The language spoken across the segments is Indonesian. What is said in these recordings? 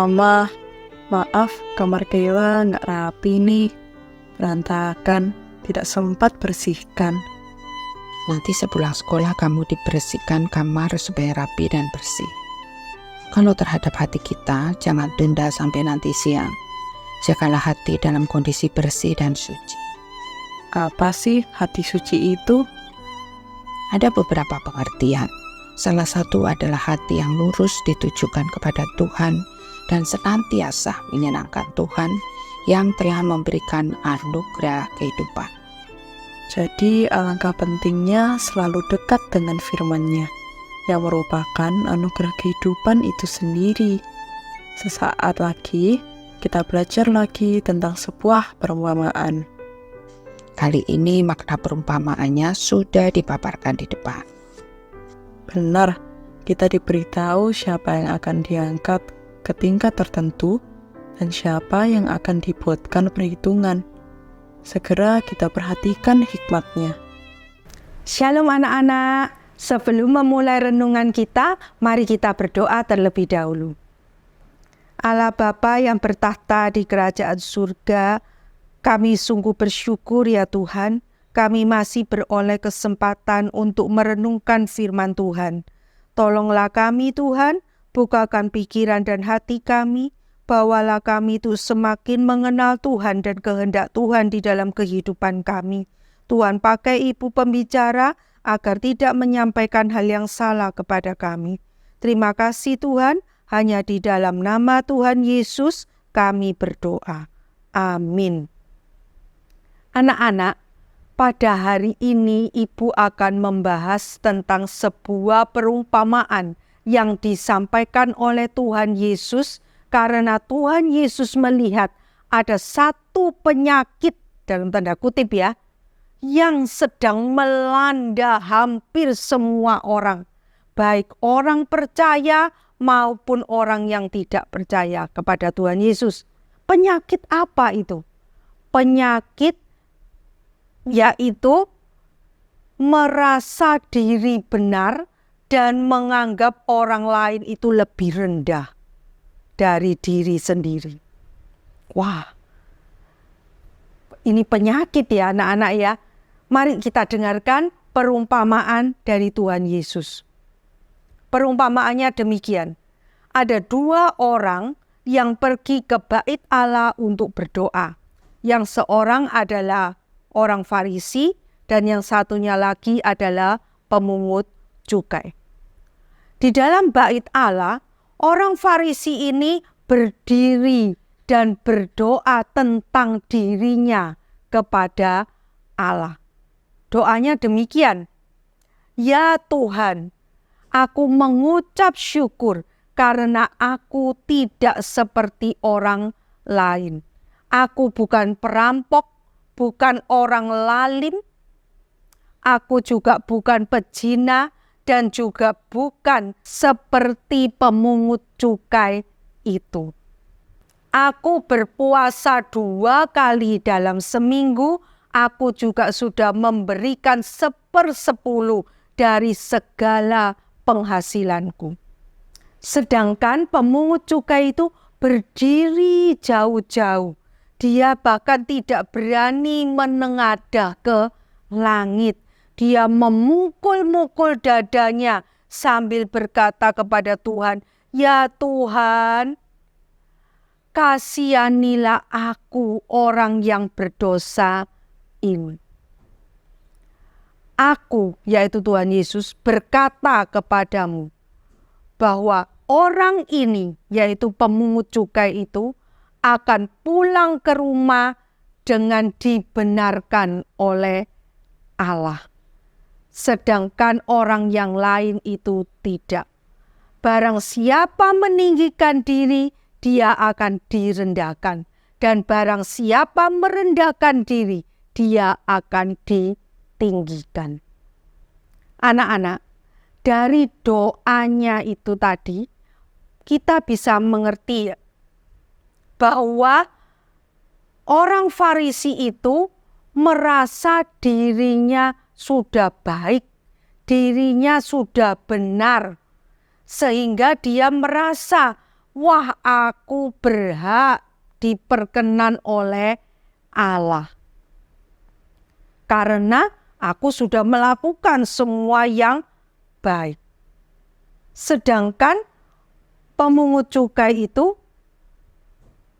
Mama, maaf kamar Kayla nggak rapi nih, berantakan, tidak sempat bersihkan. Nanti sepulang sekolah kamu dibersihkan kamar supaya rapi dan bersih. Kalau terhadap hati kita, jangan tunda sampai nanti siang. Jagalah hati dalam kondisi bersih dan suci. Apa sih hati suci itu? Ada beberapa pengertian. Salah satu adalah hati yang lurus ditujukan kepada Tuhan dan senantiasa menyenangkan Tuhan yang telah memberikan anugerah kehidupan. Jadi alangkah pentingnya selalu dekat dengan firman-Nya yang merupakan anugerah kehidupan itu sendiri. Sesaat lagi kita belajar lagi tentang sebuah perumpamaan. Kali ini makna perumpamaannya sudah dipaparkan di depan. Benar, kita diberitahu siapa yang akan diangkat ke tingkat tertentu dan siapa yang akan dibuatkan perhitungan. Segera kita perhatikan hikmatnya. Shalom anak-anak, sebelum memulai renungan kita, mari kita berdoa terlebih dahulu. Allah Bapa yang bertahta di kerajaan surga, kami sungguh bersyukur ya Tuhan, kami masih beroleh kesempatan untuk merenungkan firman Tuhan. Tolonglah kami Tuhan, bukakan pikiran dan hati kami, bawalah kami itu semakin mengenal Tuhan dan kehendak Tuhan di dalam kehidupan kami. Tuhan pakai ibu pembicara agar tidak menyampaikan hal yang salah kepada kami. Terima kasih Tuhan, hanya di dalam nama Tuhan Yesus kami berdoa. Amin. Anak-anak, pada hari ini ibu akan membahas tentang sebuah perumpamaan yang disampaikan oleh Tuhan Yesus karena Tuhan Yesus melihat ada satu penyakit, dalam tanda kutip ya, yang sedang melanda hampir semua orang, baik orang percaya maupun orang yang tidak percaya kepada Tuhan Yesus. Penyakit apa itu? Penyakit yaitu merasa diri benar dan menganggap orang lain itu lebih rendah dari diri sendiri. Wah, ini penyakit ya anak-anak ya. Mari kita dengarkan perumpamaan dari Tuhan Yesus. Perumpamaannya demikian. Ada dua orang yang pergi ke bait Allah untuk berdoa. Yang seorang adalah orang Farisi dan yang satunya lagi adalah pemungut cukai. Di dalam bait Allah, orang Farisi ini berdiri dan berdoa tentang dirinya kepada Allah. Doanya demikian, "Ya Tuhan, aku mengucap syukur karena aku tidak seperti orang lain. Aku bukan perampok, bukan orang lalim, aku juga bukan pezina, dan juga bukan seperti pemungut cukai itu. Aku berpuasa 2 kali dalam seminggu, aku juga sudah memberikan 1/10 dari segala penghasilanku." Sedangkan pemungut cukai itu berdiri jauh-jauh. Dia bahkan tidak berani menengadah ke langit. Dia memukul-mukul dadanya sambil berkata kepada Tuhan, "Ya Tuhan, kasihanilah aku orang yang berdosa ini." Aku, yaitu Tuhan Yesus, berkata kepadamu bahwa orang ini, yaitu pemungut cukai itu, akan pulang ke rumah dengan dibenarkan oleh Allah. Sedangkan orang yang lain itu tidak. Barang siapa meninggikan diri, dia akan direndahkan. Dan barang siapa merendahkan diri, dia akan ditinggikan. Anak-anak, dari doanya itu tadi, kita bisa mengerti bahwa orang Farisi itu merasa dirinya sudah baik, dirinya sudah benar, sehingga dia merasa, wah aku berhak diperkenan oleh Allah. Karena aku sudah melakukan semua yang baik. Sedangkan pemungut cukai itu,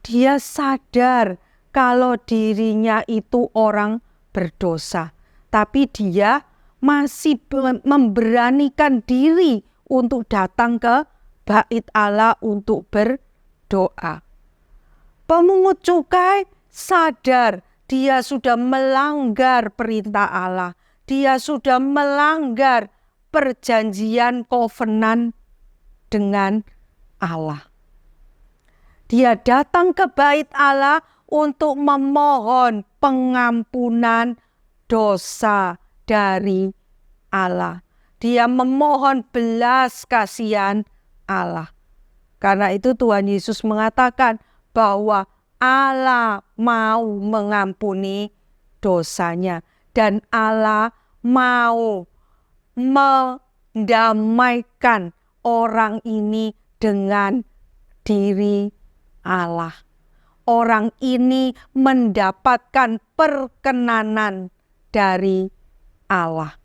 dia sadar kalau dirinya itu orang berdosa. Tapi dia masih memberanikan diri untuk datang ke bait Allah untuk berdoa. Pemungut cukai sadar dia sudah melanggar perintah Allah. Dia sudah melanggar perjanjian kovenan dengan Allah. Dia datang ke bait Allah untuk memohon pengampunan dosa dari Allah. Dia memohon belas kasihan Allah. Karena itu Tuhan Yesus mengatakan bahwa Allah mau mengampuni dosanya. Dan Allah mau mendamaikan orang ini dengan diri Allah. Orang ini mendapatkan perkenanan dari Allah.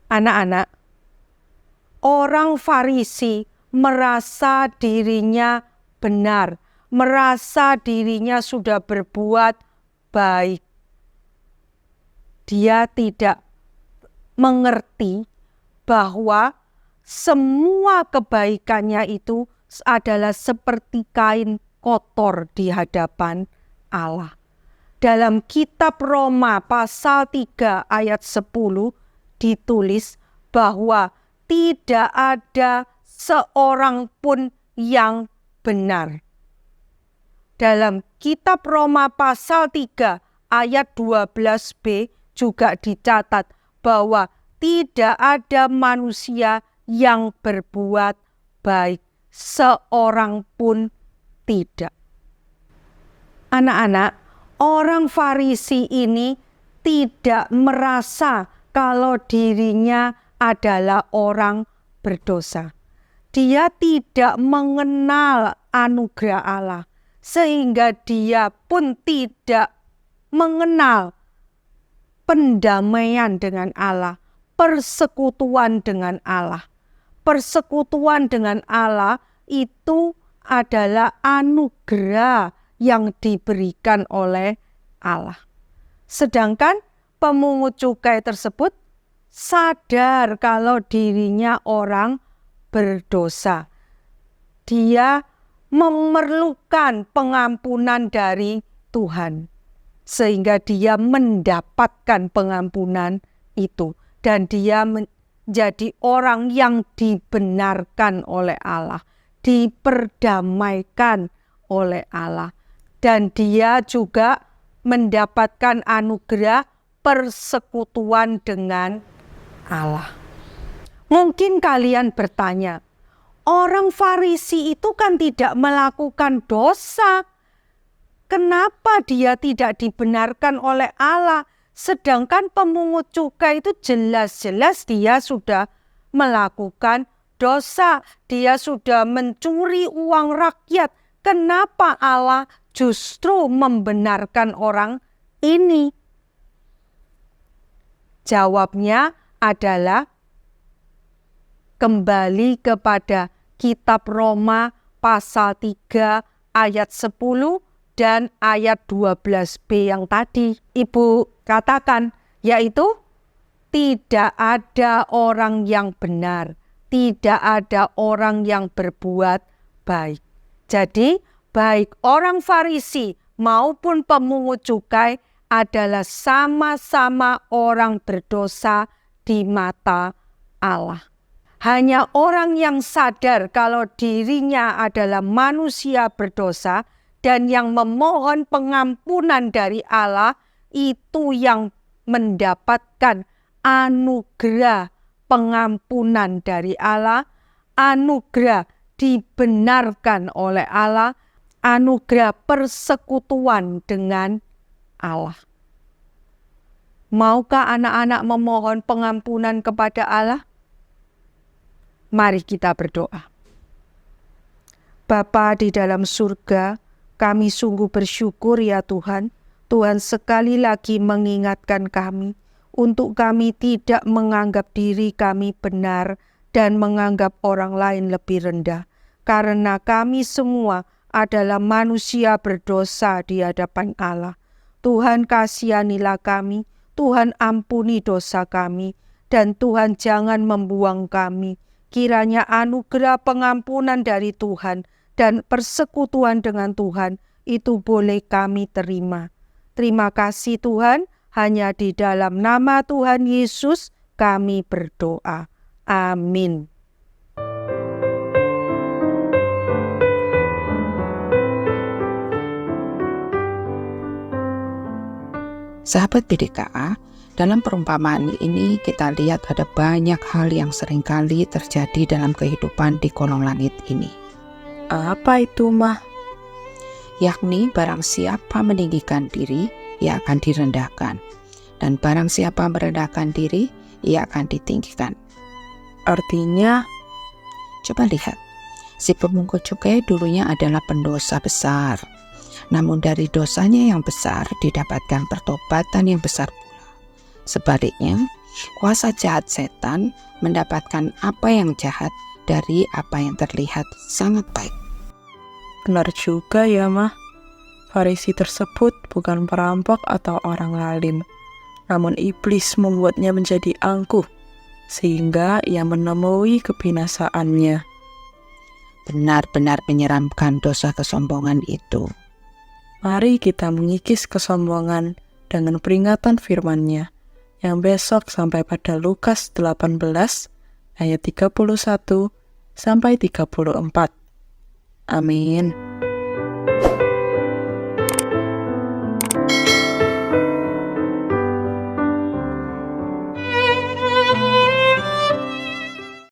Anak-anak, orang Farisi merasa dirinya benar, merasa dirinya sudah berbuat baik. Dia tidak mengerti bahwa semua kebaikannya itu adalah seperti kain kotor di hadapan Allah. Dalam kitab Roma pasal 3 ayat 10 ditulis bahwa tidak ada seorang pun yang benar. Dalam kitab Roma pasal 3 ayat 12b juga dicatat bahwa tidak ada manusia yang berbuat baik, seorang pun tidak. Anak-anak, orang Farisi ini tidak merasa kalau dirinya adalah orang berdosa. Dia tidak mengenal anugerah Allah, sehingga dia pun tidak mengenal pendamaian dengan Allah, persekutuan dengan Allah. Persekutuan dengan Allah itu adalah anugerah yang diberikan oleh Allah. Sedangkan pemungut cukai tersebut sadar kalau dirinya orang berdosa. Dia memerlukan pengampunan dari Tuhan. Sehingga dia mendapatkan pengampunan itu. Dan dia menjadi orang yang dibenarkan oleh Allah. Diperdamaikan oleh Allah. Dan dia juga mendapatkan anugerah persekutuan dengan Allah. Mungkin kalian bertanya, orang Farisi itu kan tidak melakukan dosa. Kenapa dia tidak dibenarkan oleh Allah? Sedangkan pemungut cukai itu jelas-jelas dia sudah melakukan dosa. Dia sudah mencuri uang rakyat. Kenapa Allah justru membenarkan orang ini? Jawabnya adalah kembali kepada kitab Roma pasal 3 ayat 10 dan ayat 12b yang tadi Ibu katakan, yaitu tidak ada orang yang benar, tidak ada orang yang berbuat baik. Jadi baik orang Farisi maupun pemungut cukai adalah sama-sama orang berdosa di mata Allah. Hanya orang yang sadar kalau dirinya adalah manusia berdosa dan yang memohon pengampunan dari Allah, itu yang mendapatkan anugerah pengampunan dari Allah, anugerah dibenarkan oleh Allah, anugerah persekutuan dengan Allah. Maukah anak-anak memohon pengampunan kepada Allah? Mari kita berdoa. Bapa di dalam surga, kami sungguh bersyukur ya Tuhan. Tuhan sekali lagi mengingatkan kami untuk kami tidak menganggap diri kami benar dan menganggap orang lain lebih rendah. Karena kami semua adalah manusia berdosa di hadapan Allah. Tuhan kasihanilah kami, Tuhan ampuni dosa kami, dan Tuhan jangan membuang kami. Kiranya anugerah pengampunan dari Tuhan dan persekutuan dengan Tuhan itu boleh kami terima. Terima kasih Tuhan, hanya di dalam nama Tuhan Yesus kami berdoa. Amin. Sahabat BDKA, dalam perumpamaan ini kita lihat ada banyak hal yang seringkali terjadi dalam kehidupan di kolong langit ini. Apa itu, Mah? Yakni barang siapa meninggikan diri, ia akan direndahkan. Dan barang siapa merendahkan diri, ia akan ditinggikan. Artinya, Coba lihat, si pemungut cukai dulunya adalah pendosa besar. Namun dari dosanya yang besar didapatkan pertobatan yang besar pula. Sebaliknya, kuasa jahat setan mendapatkan apa yang jahat dari apa yang terlihat sangat baik. benar juga ya, Mah. Farisi tersebut bukan perampok atau orang zalim, namun iblis membuatnya menjadi angkuh, sehingga ia menemui kebinasaannya. Benar-benar menyeramkan dosa kesombongan itu. Mari kita mengikis kesombongan dengan peringatan firman-Nya yang besok sampai pada Lukas 18 ayat 31 sampai 34. Amin.